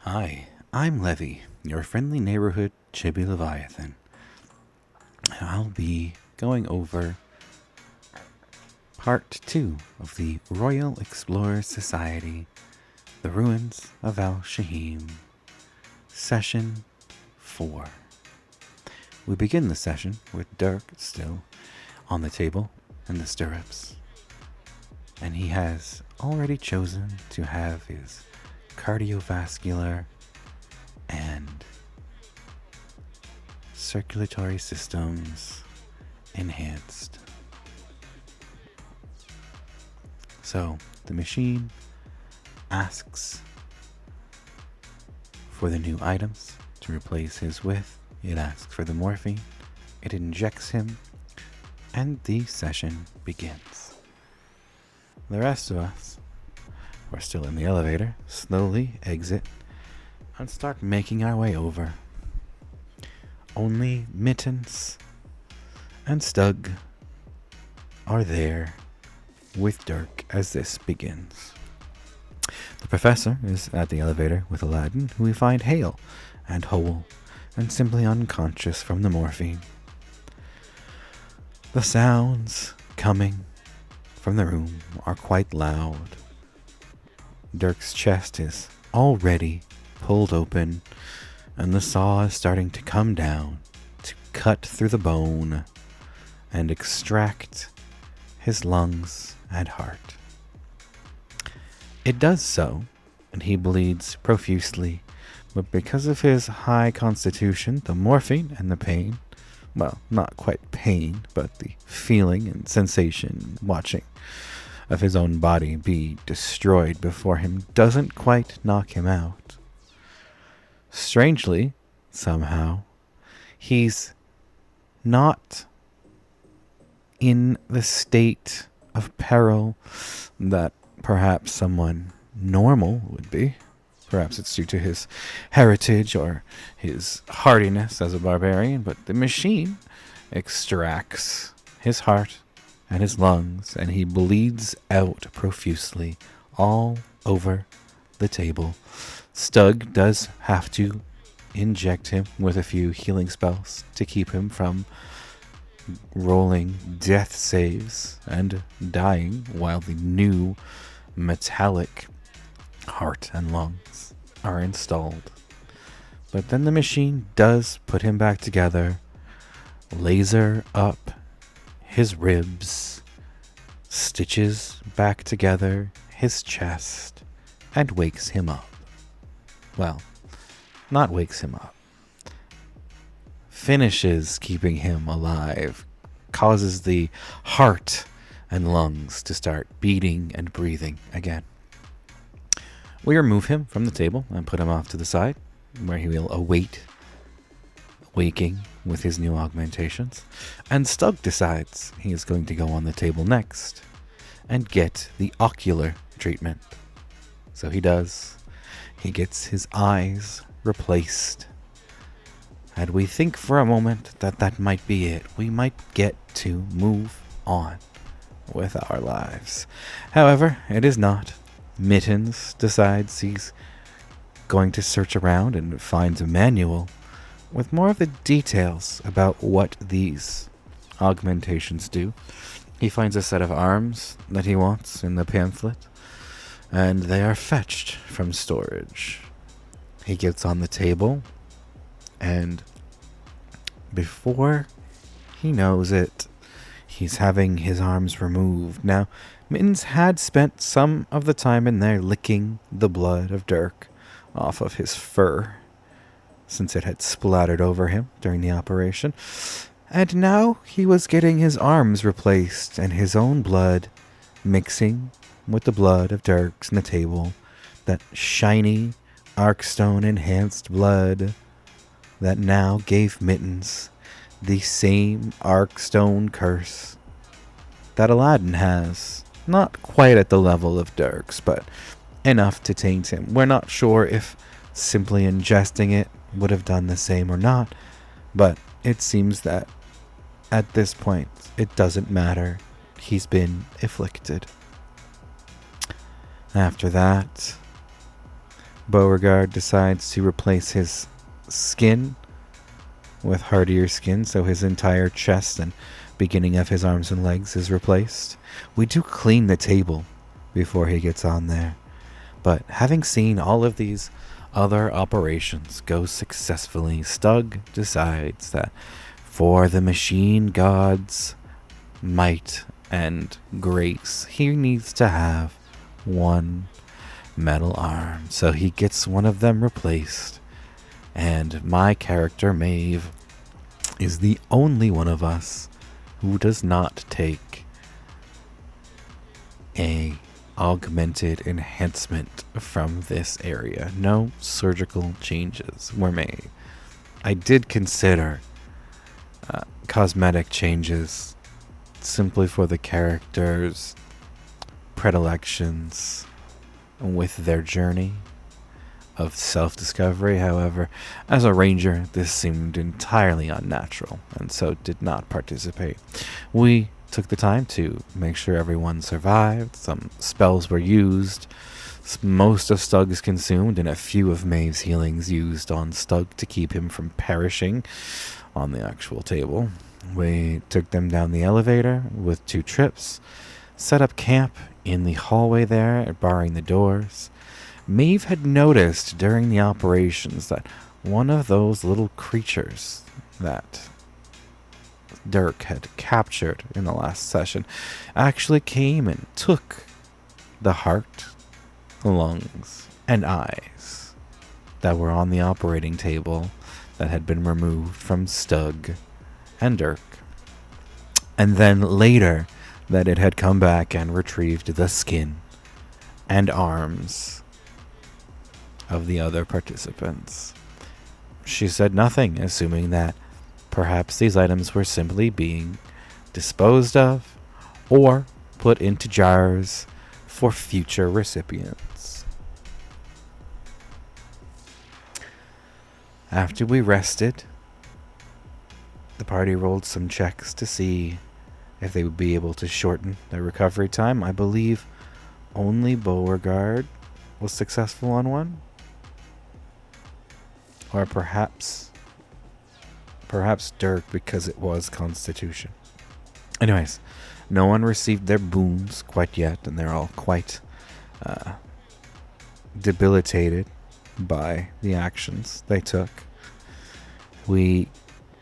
Hi, I'm Levy, your friendly neighborhood chibi Leviathan. I'll be going over part 2 of the Royal Explorers Society, The Ruins of Val Shaheim, Session 4. We begin the session with Dirk still on the table in the stirrups, and he has already chosen to have his cardiovascular and circulatory systems enhanced. So the machine asks for the new items to replace his with. It asks for the morphine. It injects him, and the session begins. The rest of us, we're still in the elevator, slowly exit and start making our way over. Only Mittens and Stug are there with Dirk as this begins. The professor is at the elevator with Aladdin, who we find hale and whole and simply unconscious from the morphine. The sounds coming from the room are quite loud. Dirk's chest is already pulled open, and the saw is starting to come down to cut through the bone and extract his lungs and heart. It does so, and he bleeds profusely, but because of his high constitution, the morphine and the pain, well, not quite pain, but the feeling and sensation watching of his own body be destroyed before him doesn't quite knock him out. Strangely, somehow, he's not in the state of peril that perhaps someone normal would be. Perhaps it's due to his heritage or his hardiness as a barbarian, but the machine extracts his heart and his lungs, and he bleeds out profusely all over the table. Stug does have to inject him with a few healing spells to keep him from rolling death saves and dying while the new metallic heart and lungs are installed. But then the machine does put him back together, laser up his ribs, stitches back together his chest, and wakes him up. Well, not wakes him up. Finishes keeping him alive, causes the heart and lungs to start beating and breathing again. We remove him from the table and put him off to the side, where he will await waking with his new augmentations. And Stug decides he is going to go on the table next and get the ocular treatment. So he does. He gets his eyes replaced. And we think for a moment that that might be it. We might get to move on with our lives. However, it is not. Mittens decides he's going to search around and finds a manual with more of the details about what these augmentations do. He finds a set of arms that he wants in the pamphlet, and they are fetched from storage. He gets on the table, and before he knows it, he's having his arms removed. Now, Mittens had spent some of the time in there licking the blood of Dirk off of his fur, since it had splattered over him during the operation. And now he was getting his arms replaced and his own blood mixing with the blood of Dirk's on the table. That shiny, Arkstone enhanced blood that now gave Mittens the same Arkstone curse that Aladdin has. Not quite at the level of Dirk's, but enough to taint him. We're not sure if simply ingesting it would have done the same or not, but it seems that at this point it doesn't matter. He's been afflicted. After that, Beauregard decides to replace his skin with hardier skin, so his entire chest and beginning of his arms and legs is replaced. We do clean the table before he gets on there. But having seen all of these other operations go successfully, Stug decides that for the machine god's might and grace, he needs to have one metal arm. So he gets one of them replaced. And my character, Maeve, is the only one of us who does not take a augmented enhancement from this area. No surgical changes were made. I did consider cosmetic changes simply for the characters' predilections with their journey of self-discovery. However, as a ranger, this seemed entirely unnatural, and so did not participate. We took the time to make sure everyone survived. Some spells were used. Most of Stug is consumed, and a few of Maeve's healings used on Stug to keep him from perishing on the actual table. We took them down the elevator with 2 trips, set up camp in the hallway there, barring the doors. Maeve had noticed during the operations that one of those little creatures that Dirk had captured in the last session actually came and took the heart, lungs, and eyes that were on the operating table that had been removed from Stug and Dirk. And then later that it had come back and retrieved the skin and arms of the other participants. She said nothing, assuming that perhaps these items were simply being disposed of or put into jars for future recipients. After we rested, the party rolled some checks to see if they would be able to shorten their recovery time. I believe only Beauregard was successful on one. Or perhaps Dirk, because it was Constitution. Anyways, no one received their boons quite yet, and they're all quite debilitated by the actions they took. We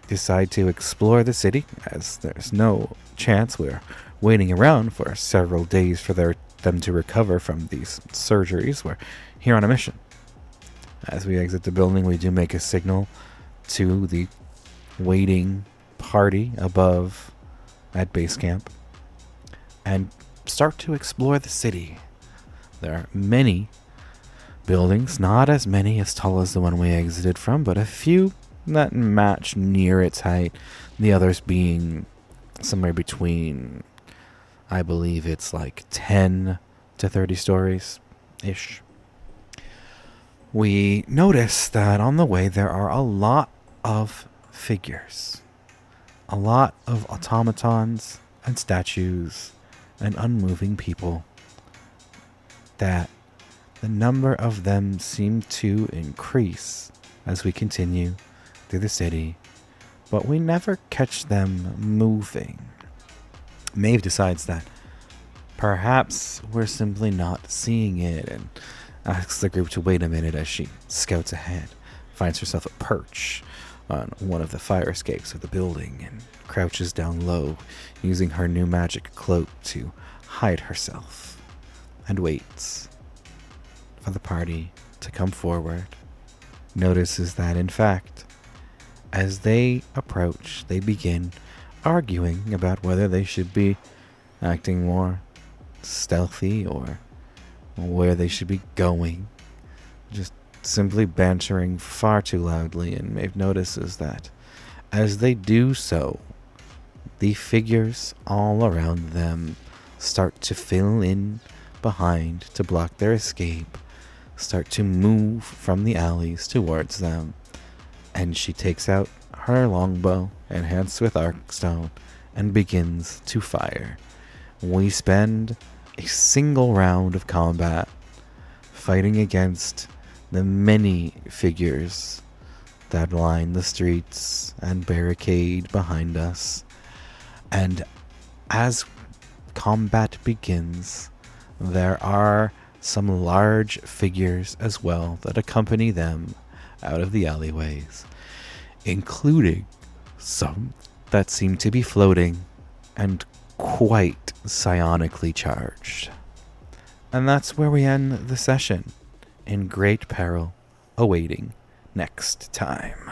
decide to explore the city, as there's no chance we're waiting around for several days for them to recover from these surgeries. We're here on a mission. As we exit the building, we do make a signal to the waiting party above at base camp and start to explore the city. There are many buildings, not as many as tall as the one we exited from, but a few that match near its height, the others being somewhere between, I believe it's like 10 to 30 stories-ish. We notice that on the way there are a lot of figures, a lot of automatons and statues and unmoving people, that the number of them seem to increase as we continue through the city, but we never catch them moving. Maeve decides that perhaps we're simply not seeing it and asks the group to wait a minute as she scouts ahead, finds herself a perch on one of the fire escapes of the building, and crouches down low, using her new magic cloak to hide herself, and waits for the party to come forward. Notices that, in fact, as they approach, they begin arguing about whether they should be acting more stealthy or where they should be going, just simply bantering far too loudly. And Maeve notices that as they do so, the figures all around them start to fill in behind to block their escape, start to move from the alleys towards them, and she takes out her longbow enhanced with arcstone and begins to fire. We spend a single round of combat fighting against the many figures that line the streets and barricade behind us. And as combat begins, there are some large figures as well that accompany them out of the alleyways, including some that seem to be floating and quite psionically charged. And that's where we end the session, in great peril awaiting next time.